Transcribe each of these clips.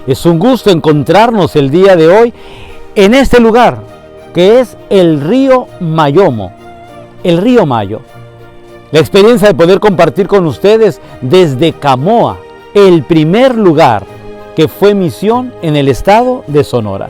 Es un gusto encontrarnos el día de hoy en este lugar que es el río Mayomo, el río Mayo. La experiencia de poder compartir con ustedes desde Camoa, el primer lugar que fue misión en el estado de Sonora.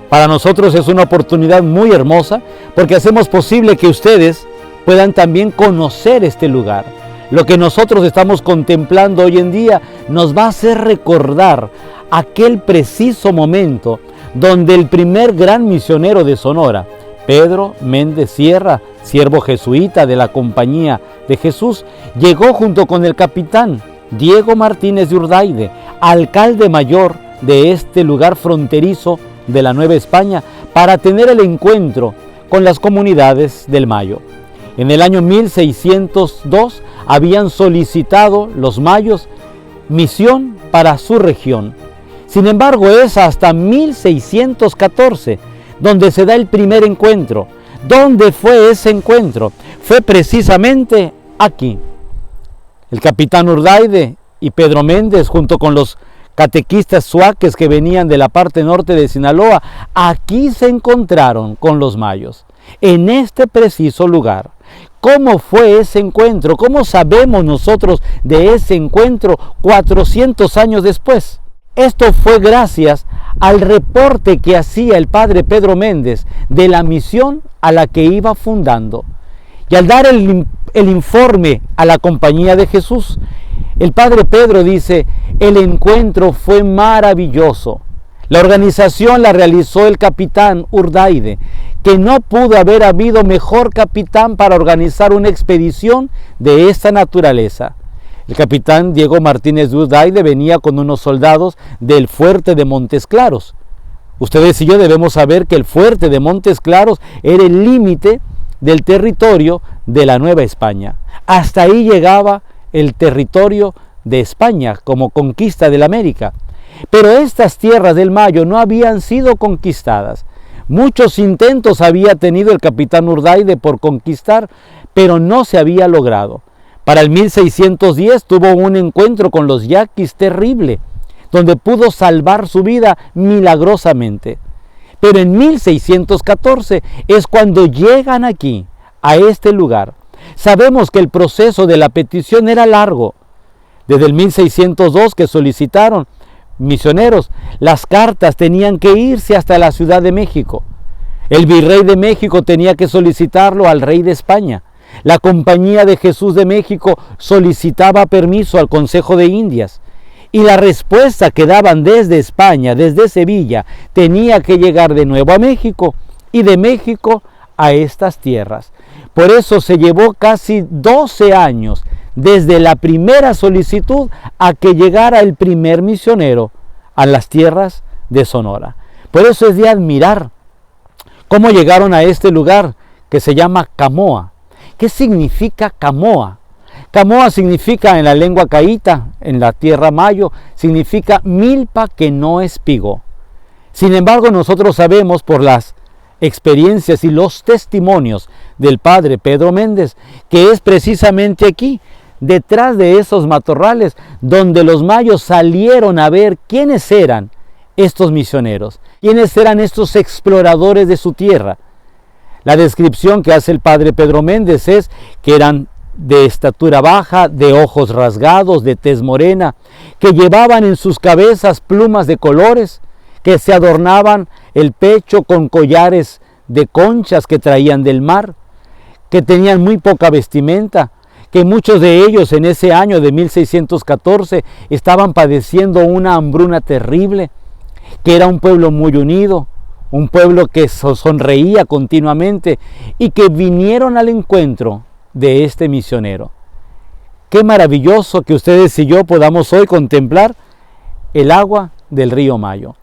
Para nosotros es una oportunidad muy hermosa porque hacemos posible que ustedes puedan también conocer este lugar. Lo que nosotros estamos contemplando hoy en día nos va a hacer recordar aquel preciso momento donde el primer gran misionero de Sonora, Pedro Méndez Sierra, siervo jesuita de la Compañía de Jesús, llegó junto con el capitán Diego Martínez de Urdaide, alcalde mayor de este lugar fronterizo de la Nueva España, para tener el encuentro con las comunidades del Mayo. En el año 1602 habían solicitado los mayos misión para su región. Sin embargo, es hasta 1614 donde se da el primer encuentro. ¿Dónde fue ese encuentro? Fue precisamente aquí. El capitán Urdaide y Pedro Méndez, junto con los catequistas suaques que venían de la parte norte de Sinaloa, aquí se encontraron con los mayos, en este preciso lugar. ¿Cómo fue ese encuentro? ¿Cómo sabemos nosotros de ese encuentro 400 años después? Esto fue gracias al reporte que hacía el padre Pedro Méndez de la misión a la que iba fundando. Y al dar el informe a la Compañía de Jesús, el padre Pedro dice: el encuentro fue maravilloso. La organización la realizó el capitán Urdaide, que no pudo haber habido mejor capitán para organizar una expedición de esta naturaleza. El capitán Diego Martínez de Urdaide venía con unos soldados del fuerte de Montes Claros. Ustedes y yo debemos saber que el fuerte de Montes Claros era el límite del territorio de la Nueva España. Hasta ahí llegaba el territorio de España como conquista de la América. Pero estas tierras del Mayo no habían sido conquistadas. Muchos intentos había tenido el capitán Urdaide por conquistar, pero no se había logrado. Para el 1610 tuvo un encuentro con los yaquis terrible, donde pudo salvar su vida milagrosamente. Pero en 1614 es cuando llegan aquí, a este lugar. Sabemos que el proceso de la petición era largo. Desde el 1602 que solicitaron misioneros, las cartas tenían que irse hasta la Ciudad de México. El virrey de México tenía que solicitarlo al rey de España. La Compañía de Jesús de México solicitaba permiso al Consejo de Indias. Y la respuesta que daban desde España, desde Sevilla, tenía que llegar de nuevo a México y de México a estas tierras. Por eso se llevó casi 12 años desde la primera solicitud a que llegara el primer misionero a las tierras de Sonora. Por eso es de admirar cómo llegaron a este lugar que se llama Camoa. ¿Qué significa Camoa? Camoa significa en la lengua caíta, en la tierra mayo, significa milpa que no espigó. Sin embargo, nosotros sabemos por las experiencias y los testimonios del padre Pedro Méndez que es precisamente aquí, detrás de esos matorrales, donde los mayos salieron a ver quiénes eran estos misioneros, quiénes eran estos exploradores de su tierra. La descripción que hace el padre Pedro Méndez es que eran de estatura baja, de ojos rasgados, de tez morena, que llevaban en sus cabezas plumas de colores, que se adornaban el pecho con collares de conchas que traían del mar, que tenían muy poca vestimenta, que muchos de ellos en ese año de 1614 estaban padeciendo una hambruna terrible, que era un pueblo muy unido, un pueblo que sonreía continuamente y que vinieron al encuentro de este misionero. Qué maravilloso que ustedes y yo podamos hoy contemplar el agua del río Mayo.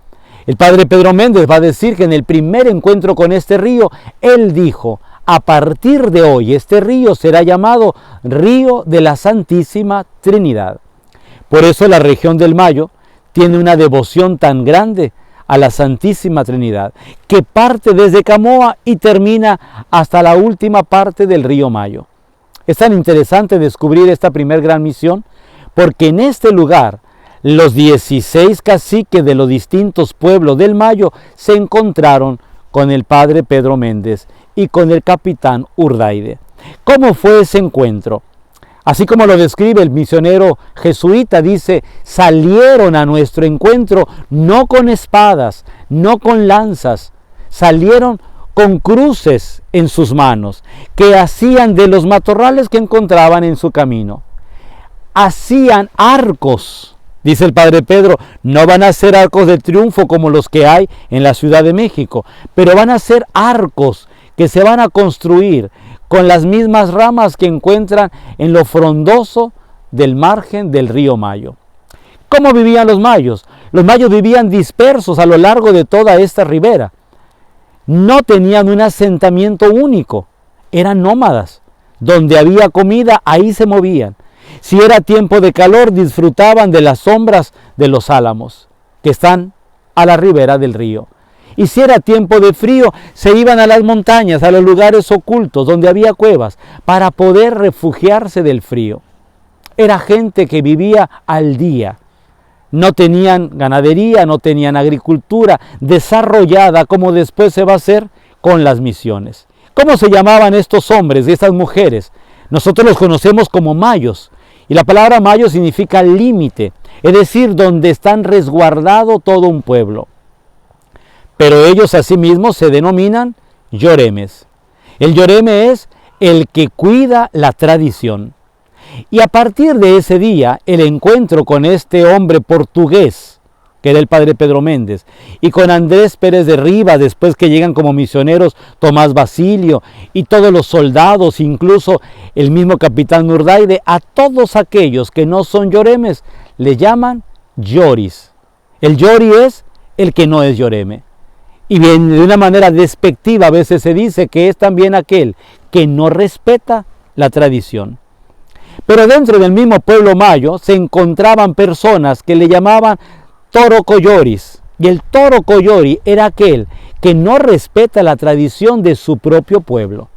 El padre Pedro Méndez va a decir que en el primer encuentro con este río, él dijo: a partir de hoy este río será llamado Río de la Santísima Trinidad. Por eso la región del Mayo tiene una devoción tan grande a la Santísima Trinidad, que parte desde Camoa y termina hasta la última parte del río Mayo. Es tan interesante descubrir esta primer gran misión, porque en este lugar los 16 caciques de los distintos pueblos del Mayo se encontraron con el padre Pedro Méndez y con el capitán Urdaide. ¿Cómo fue ese encuentro? Así como lo describe el misionero jesuita, dice: salieron a nuestro encuentro no con espadas, no con lanzas, salieron con cruces en sus manos, que hacían de los matorrales que encontraban en su camino. Hacían arcos, dice el padre Pedro, no van a ser arcos de triunfo como los que hay en la Ciudad de México, pero van a ser arcos que se van a construir con las mismas ramas que encuentran en lo frondoso del margen del río Mayo. ¿Cómo vivían los mayos? Los mayos vivían dispersos a lo largo de toda esta ribera. No tenían un asentamiento único, eran nómadas. Donde había comida, ahí se movían. Si era tiempo de calor, disfrutaban de las sombras de los álamos, que están a la ribera del río. Y si era tiempo de frío, se iban a las montañas, a los lugares ocultos donde había cuevas, para poder refugiarse del frío. Era gente que vivía al día. No tenían ganadería, no tenían agricultura desarrollada como después se va a hacer con las misiones. ¿Cómo se llamaban estos hombres, estas mujeres? Nosotros los conocemos como mayos. Y la palabra mayo significa límite, es decir, donde están resguardado todo un pueblo. Pero ellos asimismo se denominan yoremes. El yoreme es el que cuida la tradición. Y a partir de ese día, el encuentro con este hombre portugués, que era el padre Pedro Méndez, y con Andrés Pérez de Rivas, después que llegan como misioneros Tomás Basilio, y todos los soldados, incluso el mismo capitán Urdaide, a todos aquellos que no son yoremes, le llaman yoris. El yori es el que no es yoreme. Y bien, de una manera despectiva a veces se dice que es también aquel que no respeta la tradición. Pero dentro del mismo pueblo mayo se encontraban personas que le llamaban torocoyoris. Y el torocoyori era aquel que no respeta la tradición de su propio pueblo.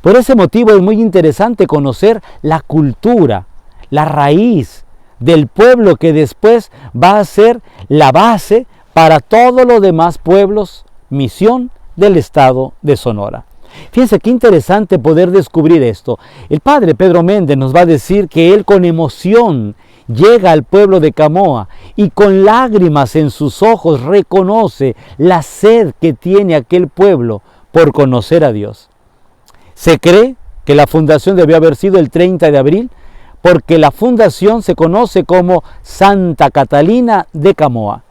Por ese motivo es muy interesante conocer la cultura, la raíz del pueblo que después va a ser la base para todos los demás pueblos, misión del estado de Sonora. Fíjense qué interesante poder descubrir esto. El padre Pedro Méndez nos va a decir que él con emoción llega al pueblo de Camoa y con lágrimas en sus ojos reconoce la sed que tiene aquel pueblo por conocer a Dios. Se cree que la fundación debió haber sido el 30 de abril porque la fundación se conoce como Santa Catalina de Camoa.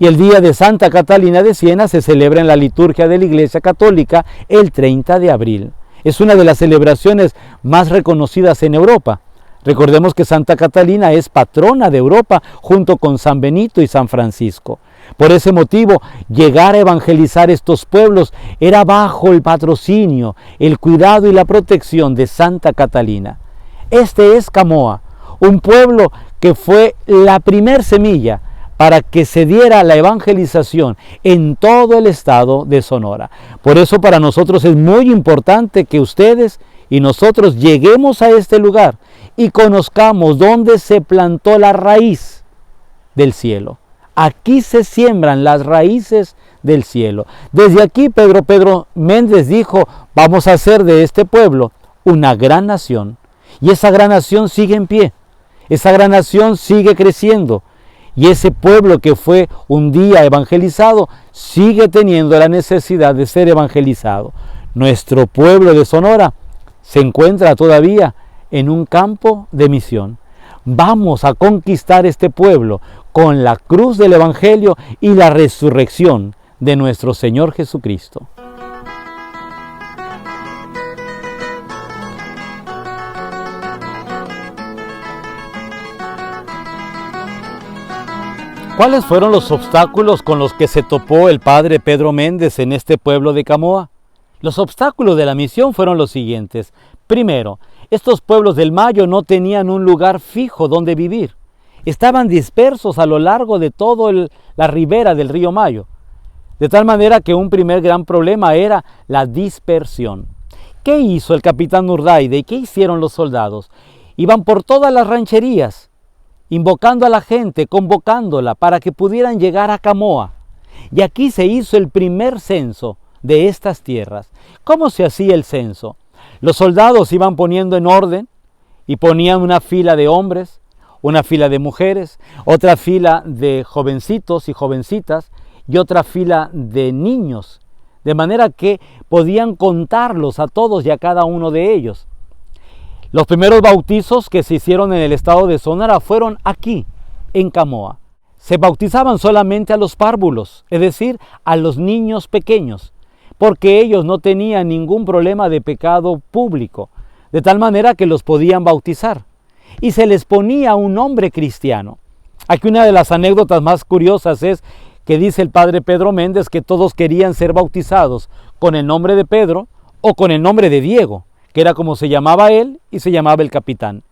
Y el día de Santa Catalina de Siena se celebra en la liturgia de la Iglesia Católica el 30 de abril. Es una de las celebraciones más reconocidas en Europa. Recordemos que Santa Catalina es patrona de Europa junto con San Benito y San Francisco. Por ese motivo, llegar a evangelizar estos pueblos era bajo el patrocinio, el cuidado y la protección de Santa Catalina. Este es Camoa, un pueblo que fue la primer semilla para que se diera la evangelización en todo el estado de Sonora. Por eso para nosotros es muy importante que ustedes y nosotros lleguemos a este lugar y conozcamos dónde se plantó la raíz del cielo. Aquí se siembran las raíces del cielo. Desde aquí Pedro Méndez dijo: vamos a hacer de este pueblo una gran nación. Y esa gran nación sigue en pie. Esa gran nación sigue creciendo. Y ese pueblo que fue un día evangelizado sigue teniendo la necesidad de ser evangelizado. Nuestro pueblo de Sonora se encuentra todavía en un campo de misión. Vamos a conquistar este pueblo con la cruz del Evangelio y la resurrección de nuestro Señor Jesucristo. ¿Cuáles fueron los obstáculos con los que se topó el padre Pedro Méndez en este pueblo de Camoa? Los obstáculos de la misión fueron los siguientes. Primero, estos pueblos del Mayo no tenían un lugar fijo donde vivir. Estaban dispersos a lo largo de toda la ribera del río Mayo. De tal manera que un primer gran problema era la dispersión. ¿Qué hizo el capitán Urdaide y qué hicieron los soldados? Iban por todas las rancherías invocando a la gente, convocándola para que pudieran llegar a Camoa. Y aquí se hizo el primer censo de estas tierras. ¿Cómo se hacía el censo? Los soldados iban poniendo en orden y ponían una fila de hombres, una fila de mujeres, otra fila de jovencitos y jovencitas y otra fila de niños, de manera que podían contarlos a todos y a cada uno de ellos. Los primeros bautizos que se hicieron en el estado de Sonora fueron aquí, en Camoa. Se bautizaban solamente a los párvulos, es decir, a los niños pequeños, porque ellos no tenían ningún problema de pecado público, de tal manera que los podían bautizar. Y se les ponía un nombre cristiano. Aquí una de las anécdotas más curiosas es que dice el padre Pedro Méndez que todos querían ser bautizados con el nombre de Pedro o con el nombre de Diego, que era como se llamaba él y se llamaba el capitán.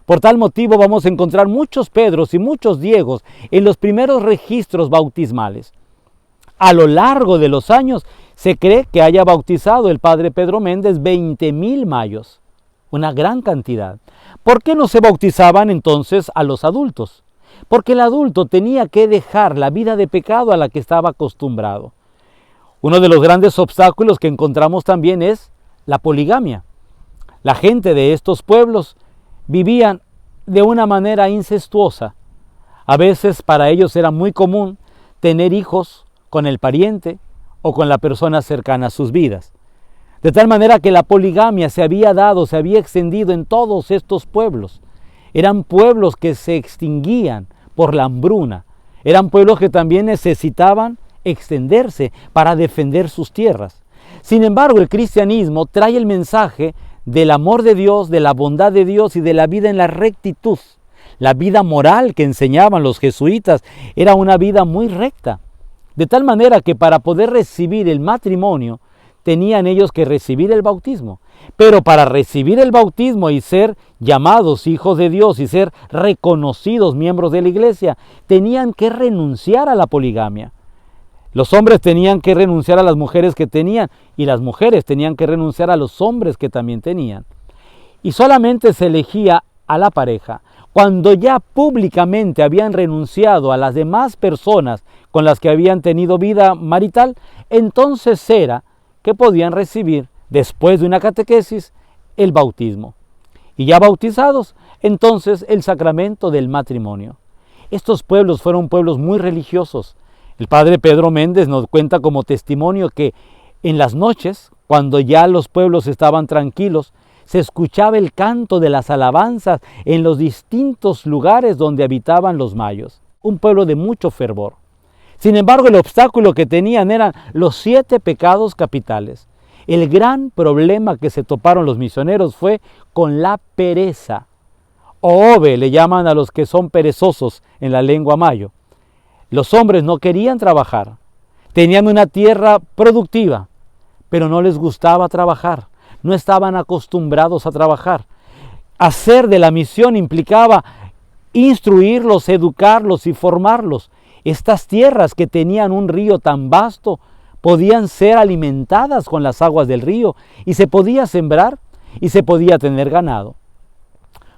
Por tal motivo vamos a encontrar muchos Pedros y muchos Diegos en los primeros registros bautismales. A lo largo de los años se cree que haya bautizado el padre Pedro Méndez 20,000 mayos, una gran cantidad. ¿Por qué no se bautizaban entonces a los adultos? Porque el adulto tenía que dejar la vida de pecado a la que estaba acostumbrado. Uno de los grandes obstáculos que encontramos también es la poligamia. La gente de estos pueblos vivían de una manera incestuosa. A veces para ellos era muy común tener hijos con el pariente o con la persona cercana a sus vidas. De tal manera que la poligamia se había extendido en todos estos pueblos. Eran pueblos que se extinguían por la hambruna. Eran pueblos que también necesitaban extenderse para defender sus tierras. Sin embargo, el cristianismo trae el mensaje del amor de Dios, de la bondad de Dios y de la vida en la rectitud. La vida moral que enseñaban los jesuitas era una vida muy recta. De tal manera que para poder recibir el matrimonio, tenían ellos que recibir el bautismo. Pero para recibir el bautismo y ser llamados hijos de Dios y ser reconocidos miembros de la iglesia, tenían que renunciar a la poligamia. Los hombres tenían que renunciar a las mujeres que tenían y las mujeres tenían que renunciar a los hombres que también tenían. Y solamente se elegía a la pareja cuando ya públicamente habían renunciado a las demás personas con las que habían tenido vida marital, entonces era que podían recibir, después de una catequesis, el bautismo. Y ya bautizados, entonces el sacramento del matrimonio. Estos pueblos fueron pueblos muy religiosos. El padre Pedro Méndez nos cuenta como testimonio que en las noches, cuando ya los pueblos estaban tranquilos, se escuchaba el canto de las alabanzas en los distintos lugares donde habitaban los mayos. Un pueblo de mucho fervor. Sin embargo, el obstáculo que tenían eran los 7 pecados capitales. El gran problema que se toparon los misioneros fue con la pereza. Oove le llaman a los que son perezosos en la lengua mayo. Los hombres no querían trabajar. Tenían una tierra productiva, pero no les gustaba trabajar. No estaban acostumbrados a trabajar. Hacer de la misión implicaba instruirlos, educarlos y formarlos. Estas tierras que tenían un río tan vasto podían ser alimentadas con las aguas del río y se podía sembrar y se podía tener ganado.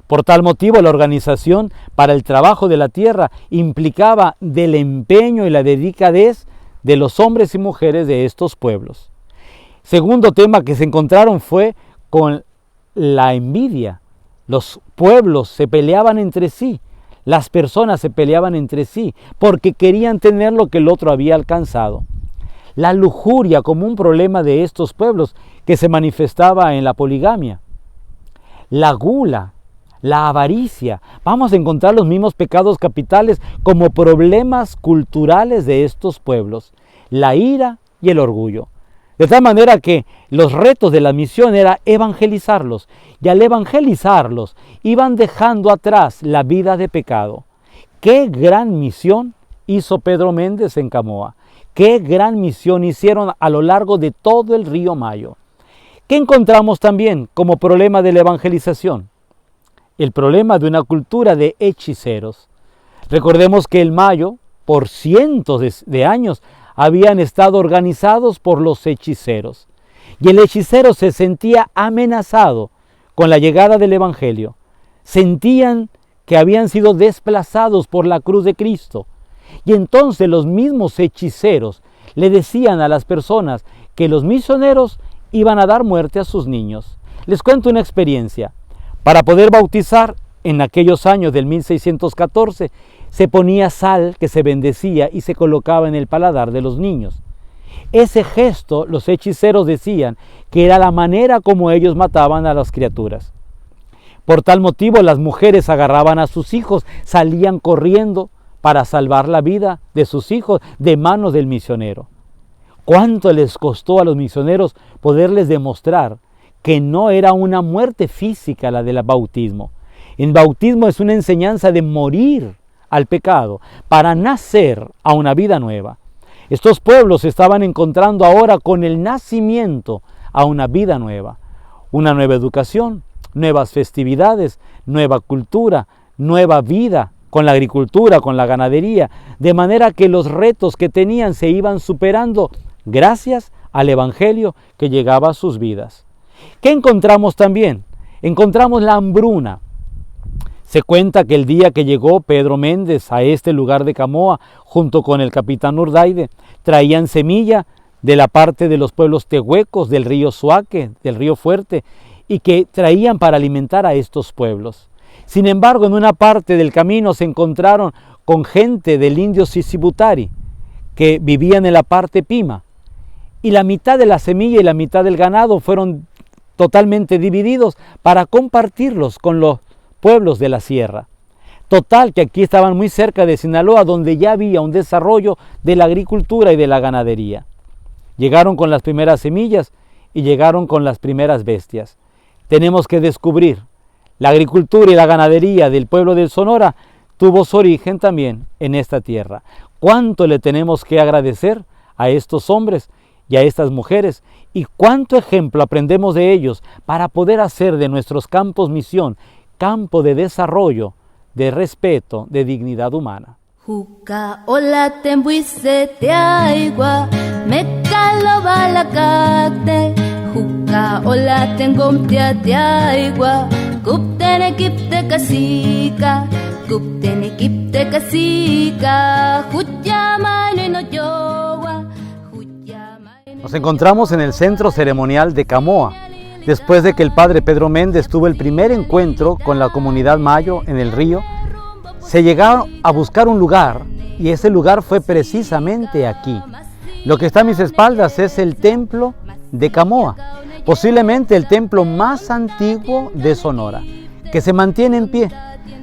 Por tal motivo, la organización para el trabajo de la tierra implicaba del empeño y la dedicadez de los hombres y mujeres de estos pueblos. Segundo tema que se encontraron fue con la envidia. Los pueblos se peleaban entre sí. Las personas se peleaban entre sí porque querían tener lo que el otro había alcanzado. La lujuria como un problema de estos pueblos que se manifestaba en la poligamia. La gula, la avaricia. Vamos a encontrar los mismos pecados capitales como problemas culturales de estos pueblos. La ira y el orgullo. De tal manera que los retos de la misión era evangelizarlos. Y al evangelizarlos iban dejando atrás la vida de pecado. ¡Qué gran misión hizo Pedro Méndez en Camoa! ¡Qué gran misión hicieron a lo largo de todo el río Mayo! ¿Qué encontramos también como problema de la evangelización? El problema de una cultura de hechiceros. Recordemos que el Mayo, por cientos de años, habían estado organizados por los hechiceros. Y el hechicero se sentía amenazado con la llegada del Evangelio. Sentían que habían sido desplazados por la cruz de Cristo. Y entonces los mismos hechiceros le decían a las personas que los misioneros iban a dar muerte a sus niños. Les cuento una experiencia. Para poder bautizar, en aquellos años del 1614, se ponía sal que se bendecía y se colocaba en el paladar de los niños. Ese gesto, los hechiceros decían que era la manera como ellos mataban a las criaturas. Por tal motivo, las mujeres agarraban a sus hijos, salían corriendo para salvar la vida de sus hijos de manos del misionero. ¿Cuánto les costó a los misioneros poderles demostrar que no era una muerte física la del bautismo? El bautismo es una enseñanza de morir al pecado para nacer a una vida nueva. Estos pueblos se estaban encontrando ahora con el nacimiento a una vida nueva, una nueva educación, nuevas festividades, nueva cultura, nueva vida con la agricultura, con la ganadería, de manera que los retos que tenían se iban superando gracias al Evangelio que llegaba a sus vidas. ¿Qué encontramos también? Encontramos la hambruna. Se cuenta que el día que llegó Pedro Méndez a este lugar de Camoa, junto con el capitán Urdaide, traían semilla de la parte de los pueblos tehuecos, del río Suaque, del río Fuerte, y que traían para alimentar a estos pueblos. Sin embargo, en una parte del camino se encontraron con gente del indio Sisibutari, que vivían en la parte Pima, y la mitad de la semilla y la mitad del ganado fueron totalmente divididos para compartirlos con los pueblos de la sierra. Total, que aquí estaban muy cerca de Sinaloa, donde ya había un desarrollo de la agricultura y de la ganadería. Llegaron con las primeras semillas y llegaron con las primeras bestias. Tenemos que descubrir, la agricultura y la ganadería del pueblo de Sonora tuvo su origen también en esta tierra. ¿Cuánto le tenemos que agradecer a estos hombres y a estas mujeres? ¿Y cuánto ejemplo aprendemos de ellos para poder hacer de nuestros campos misión campo de desarrollo, de respeto, de dignidad humana? Juca ola tembuise te aigua, me calo balacate. Juca ola tengomtia te aigua, cuptene kipte casica, cuptene kipte casica, huyamane no yowa, huyamane. Nos encontramos en el centro ceremonial de Camoa, después de que el padre Pedro Méndez tuvo el primer encuentro con la comunidad mayo en el río. Se llegaron a buscar un lugar y ese lugar fue precisamente aquí. Lo que está a mis espaldas es el templo de Camoa, posiblemente el templo más antiguo de Sonora, que se mantiene en pie.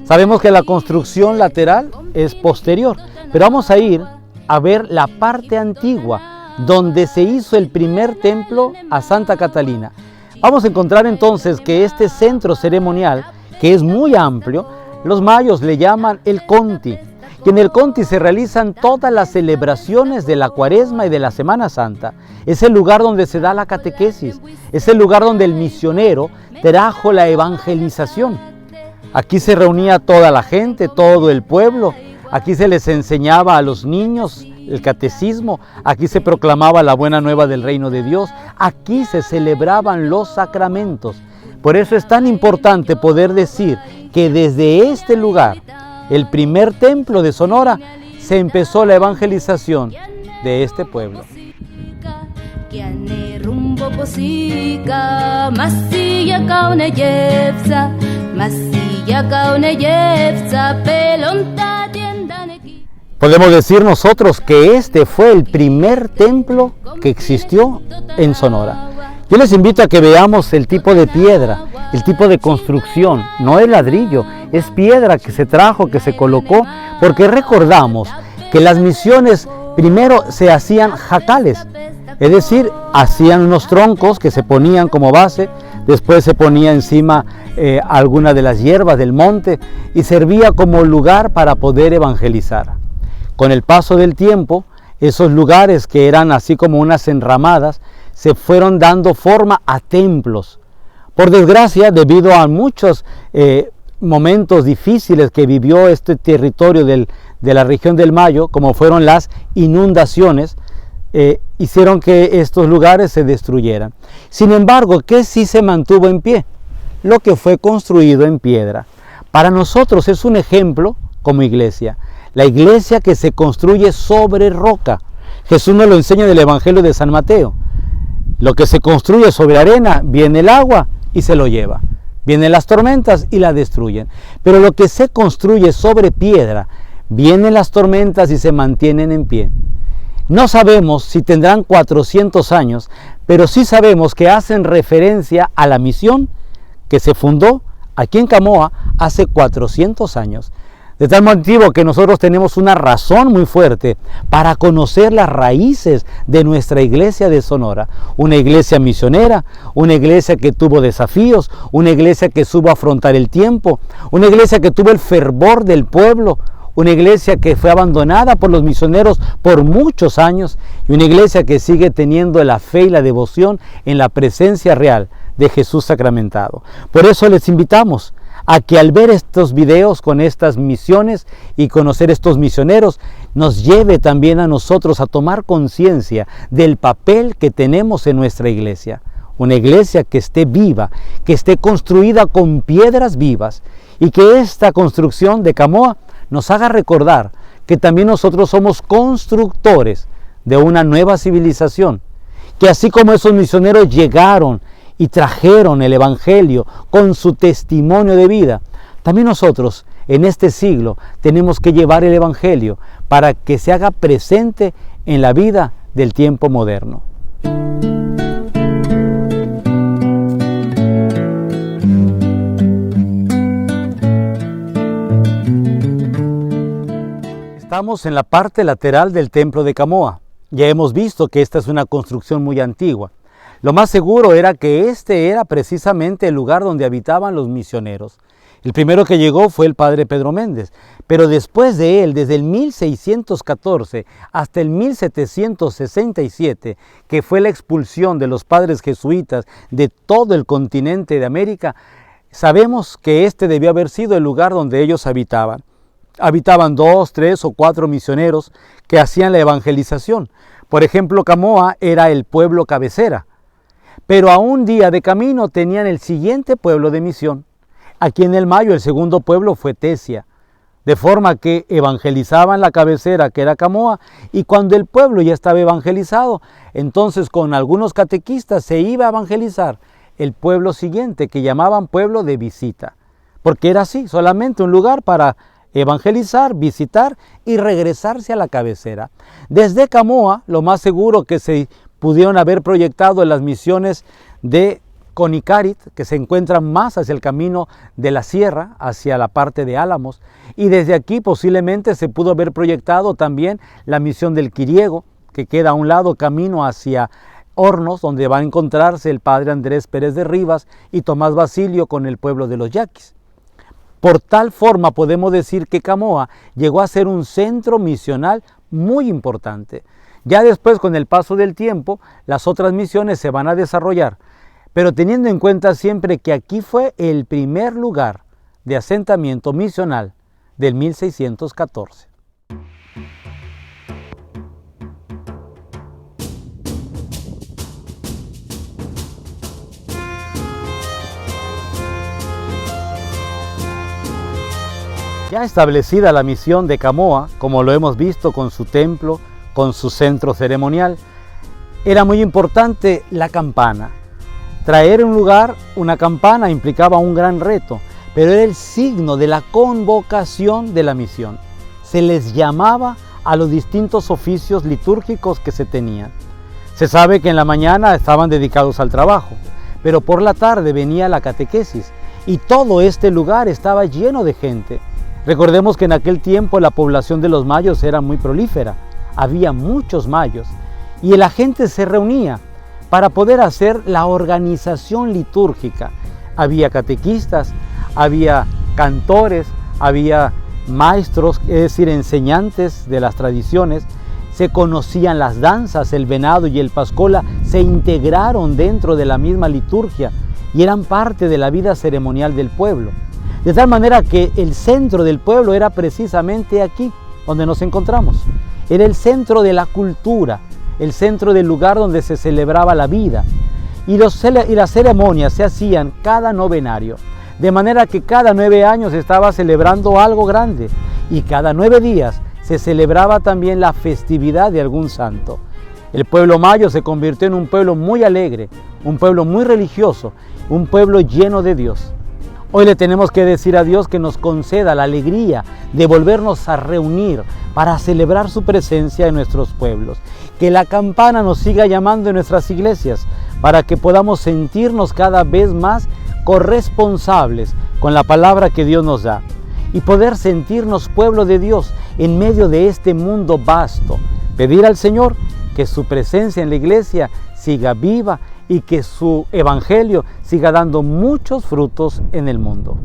Sabemos que la construcción lateral es posterior, pero vamos a ir a ver la parte antigua donde se hizo el primer templo a Santa Catalina. Vamos a encontrar entonces que este centro ceremonial, que es muy amplio, los mayos le llaman el Conti, y en el Conti se realizan todas las celebraciones de la Cuaresma y de la Semana Santa. Es el lugar donde se da la catequesis, es el lugar donde el misionero trajo la evangelización. Aquí se reunía toda la gente, todo el pueblo, aquí se les enseñaba a los niños el catecismo, aquí se proclamaba la buena nueva del reino de Dios, aquí se celebraban los sacramentos. Por eso es tan importante poder decir que desde este lugar, el primer templo de Sonora, se empezó la evangelización de este pueblo. Podemos decir nosotros que este fue el primer templo que existió en Sonora. Yo les invito a que veamos el tipo de piedra, el tipo de construcción. No es ladrillo, es piedra que se trajo, que se colocó, porque recordamos que las misiones primero se hacían jacales, es decir, hacían unos troncos que se ponían como base, después se ponía encima alguna de las hierbas del monte y servía como lugar para poder evangelizar. Con el paso del tiempo, esos lugares que eran así como unas enramadas, se fueron dando forma a templos. Por desgracia, debido a muchos momentos difíciles que vivió este territorio de la región del Mayo, como fueron las inundaciones, hicieron que estos lugares se destruyeran. Sin embargo, ¿qué sí se mantuvo en pie? Lo que fue construido en piedra. Para nosotros es un ejemplo como iglesia. La iglesia que se construye sobre roca. Jesús nos lo enseña en el Evangelio de San Mateo. Lo que se construye sobre arena, viene el agua y se lo lleva. Vienen las tormentas y la destruyen. Pero lo que se construye sobre piedra, vienen las tormentas y se mantienen en pie. No sabemos si tendrán 400 años, pero sí sabemos que hacen referencia a la misión que se fundó aquí en Camoa hace 400 años. De tal motivo que nosotros tenemos una razón muy fuerte para conocer las raíces de nuestra iglesia de Sonora. Una iglesia misionera, una iglesia que tuvo desafíos, una iglesia que supo afrontar el tiempo, una iglesia que tuvo el fervor del pueblo, una iglesia que fue abandonada por los misioneros por muchos años y una iglesia que sigue teniendo la fe y la devoción en la presencia real de Jesús sacramentado. Por eso les invitamos a que al ver estos videos con estas misiones y conocer estos misioneros, nos lleve también a nosotros a tomar conciencia del papel que tenemos en nuestra iglesia. Una iglesia que esté viva, que esté construida con piedras vivas y que esta construcción de Camoa nos haga recordar que también nosotros somos constructores de una nueva civilización, que así como esos misioneros llegaron y trajeron el Evangelio con su testimonio de vida, también nosotros en este siglo tenemos que llevar el Evangelio para que se haga presente en la vida del tiempo moderno. Estamos en la parte lateral del templo de Camoa. Ya hemos visto que esta es una construcción muy antigua. Lo más seguro era que este era precisamente el lugar donde habitaban los misioneros. El primero que llegó fue el padre Pedro Méndez, pero después de él, desde el 1614 hasta el 1767, que fue la expulsión de los padres jesuitas de todo el continente de América, sabemos que este debió haber sido el lugar donde ellos habitaban. Habitaban 2, 3 o 4 misioneros que hacían la evangelización. Por ejemplo, Camoa era el pueblo cabecera. Pero a un día de camino tenían el siguiente pueblo de misión. Aquí en el Mayo el segundo pueblo fue Tesia, de forma que evangelizaban la cabecera que era Camoa y cuando el pueblo ya estaba evangelizado, entonces con algunos catequistas se iba a evangelizar el pueblo siguiente que llamaban pueblo de visita, porque era así, solamente un lugar para evangelizar, visitar y regresarse a la cabecera. Desde Camoa, lo más seguro que se pudieron haber proyectado en las misiones de Conicarit, que se encuentran más hacia el camino de la sierra, hacia la parte de Álamos, y desde aquí posiblemente se pudo haber proyectado también la misión del Quiriego, que queda a un lado camino hacia Hornos, donde va a encontrarse el padre Andrés Pérez de Rivas y Tomás Basilio con el pueblo de los Yaquis. Por tal forma podemos decir que Camoa llegó a ser un centro misional muy importante. Ya después, con el paso del tiempo, las otras misiones se van a desarrollar, pero teniendo en cuenta siempre que aquí fue el primer lugar de asentamiento misional del 1614. Ya establecida la misión de Camoa, como lo hemos visto con su templo, con su centro ceremonial, era muy importante la campana. Traer en un lugar una campana implicaba un gran reto, pero era el signo de la convocación de la misión. Se les llamaba a los distintos oficios litúrgicos que se tenían. Se sabe que en la mañana estaban dedicados al trabajo, pero por la tarde venía la catequesis y todo este lugar estaba lleno de gente. Recordemos que en aquel tiempo la población de los mayos era muy prolífera. Había muchos mayos y la gente se reunía para poder hacer la organización litúrgica. Había catequistas, había cantores, había maestros, es decir, enseñantes de las tradiciones. Se conocían las danzas, el venado y el pascola se integraron dentro de la misma liturgia y eran parte de la vida ceremonial del pueblo. De tal manera que el centro del pueblo era precisamente aquí donde nos encontramos. Era el centro de la cultura, el centro del lugar donde se celebraba la vida. Y las ceremonias se hacían cada novenario. de manera que cada 9 años se estaba celebrando algo grande y cada 9 días se celebraba también la festividad de algún santo. El pueblo mayo se convirtió en un pueblo muy alegre, un pueblo muy religioso, un pueblo lleno de Dios. Hoy le tenemos que decir a Dios que nos conceda la alegría de volvernos a reunir para celebrar su presencia en nuestros pueblos. Que la campana nos siga llamando en nuestras iglesias para que podamos sentirnos cada vez más corresponsables con la palabra que Dios nos da y poder sentirnos pueblo de Dios en medio de este mundo vasto. Pedir al Señor que su presencia en la iglesia siga viva y que su evangelio siga dando muchos frutos en el mundo.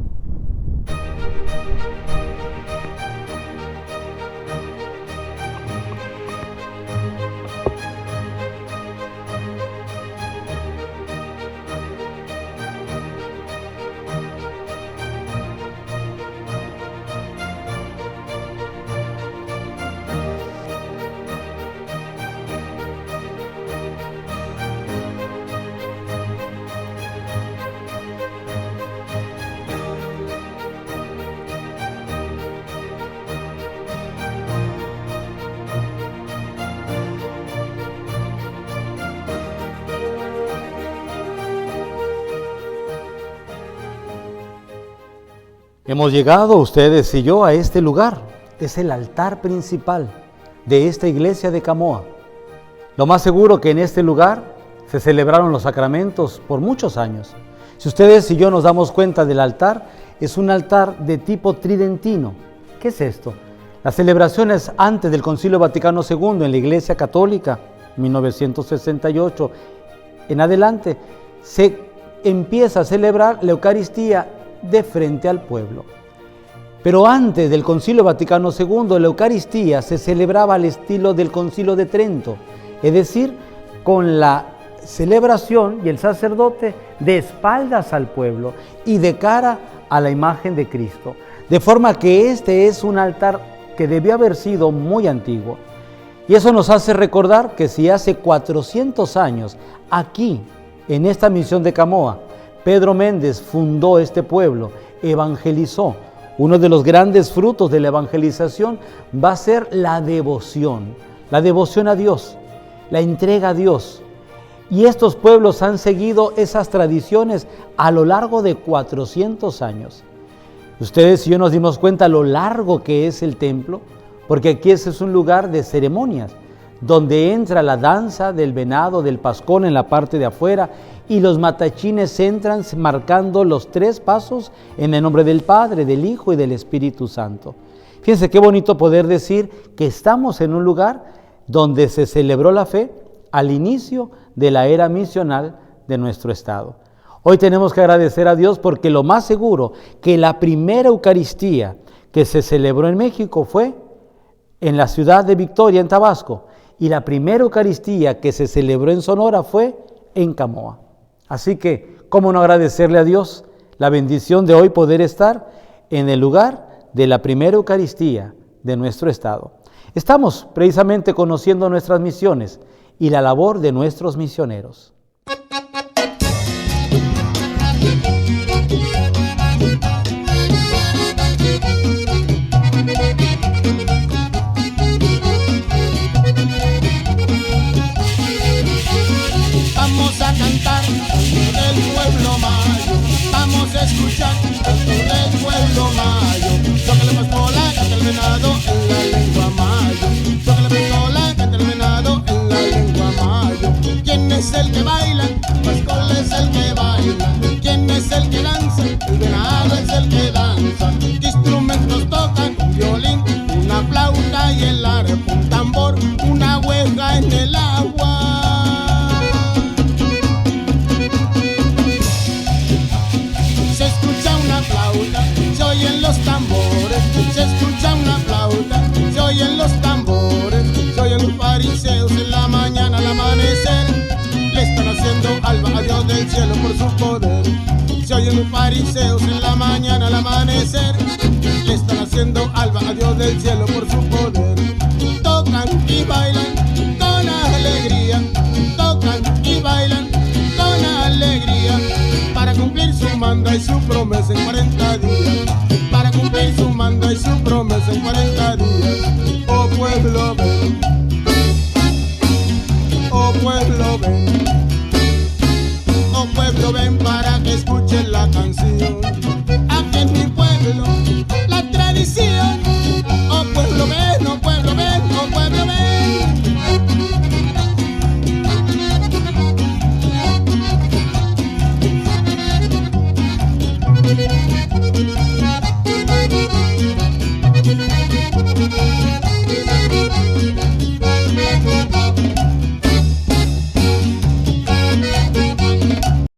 Hemos llegado ustedes y yo a este lugar. Es el altar principal de esta iglesia de Camoa. Lo más seguro que en este lugar se celebraron los sacramentos por muchos años. Si ustedes y yo nos damos cuenta del altar, es un altar de tipo tridentino. ¿Qué es esto? Las celebraciones antes del Concilio Vaticano II en la Iglesia Católica, 1968 en adelante, se empieza a celebrar la Eucaristía de frente al pueblo. Pero antes del Concilio Vaticano II, la Eucaristía se celebraba al estilo del Concilio de Trento, es decir, con la celebración y el sacerdote de espaldas al pueblo y de cara a la imagen de Cristo. De forma que este es un altar que debió haber sido muy antiguo. Y eso nos hace recordar que si hace 400 años, aquí, en esta misión de Camoa, Pedro Méndez fundó este pueblo, evangelizó. Uno de los grandes frutos de la evangelización va a ser la devoción a Dios, la entrega a Dios. Y estos pueblos han seguido esas tradiciones a lo largo de 400 años. Ustedes y yo nos dimos cuenta lo largo que es el templo, porque aquí ese es un lugar de ceremonias, donde entra la danza del venado, del pascón en la parte de afuera, y los matachines entran marcando los 3 pasos en el nombre del Padre, del Hijo y del Espíritu Santo. Fíjense qué bonito poder decir que estamos en un lugar donde se celebró la fe al inicio de la era misional de nuestro estado. Hoy tenemos que agradecer a Dios porque lo más seguro que la primera Eucaristía que se celebró en México fue en la ciudad de Victoria, en Tabasco, y la primera Eucaristía que se celebró en Sonora fue en Camoa. Así que, ¿cómo no agradecerle a Dios la bendición de hoy poder estar en el lugar de la primera Eucaristía de nuestro estado? Estamos precisamente conociendo nuestras misiones y la labor de nuestros misioneros. Vamos a cantar del pueblo mayo, vamos a escuchar del pueblo mayo. Tócale pastola, canta el venado en la lengua mayo. Tócale pastola, canta el venado en la lengua mayo. ¿Quién es el que baila? Pascol es el que baila. ¿Quién es el que danza? El venado es el que danza. ¿Qué instrumentos tocan? Un violín, una flauta y el arpa, un tambor, una hueja en el agua. Se oyen los tambores, se escucha una flauta, se oyen los tambores, se oyen los fariseos en la mañana al amanecer, le están haciendo alba a Dios del cielo por su poder. Se oyen los fariseos en la mañana al amanecer, le están haciendo alba a Dios del cielo por su poder. Tocan y bailan con alegría, tocan y bailan con alegría, para cumplir su mandato. trae su promesa en 40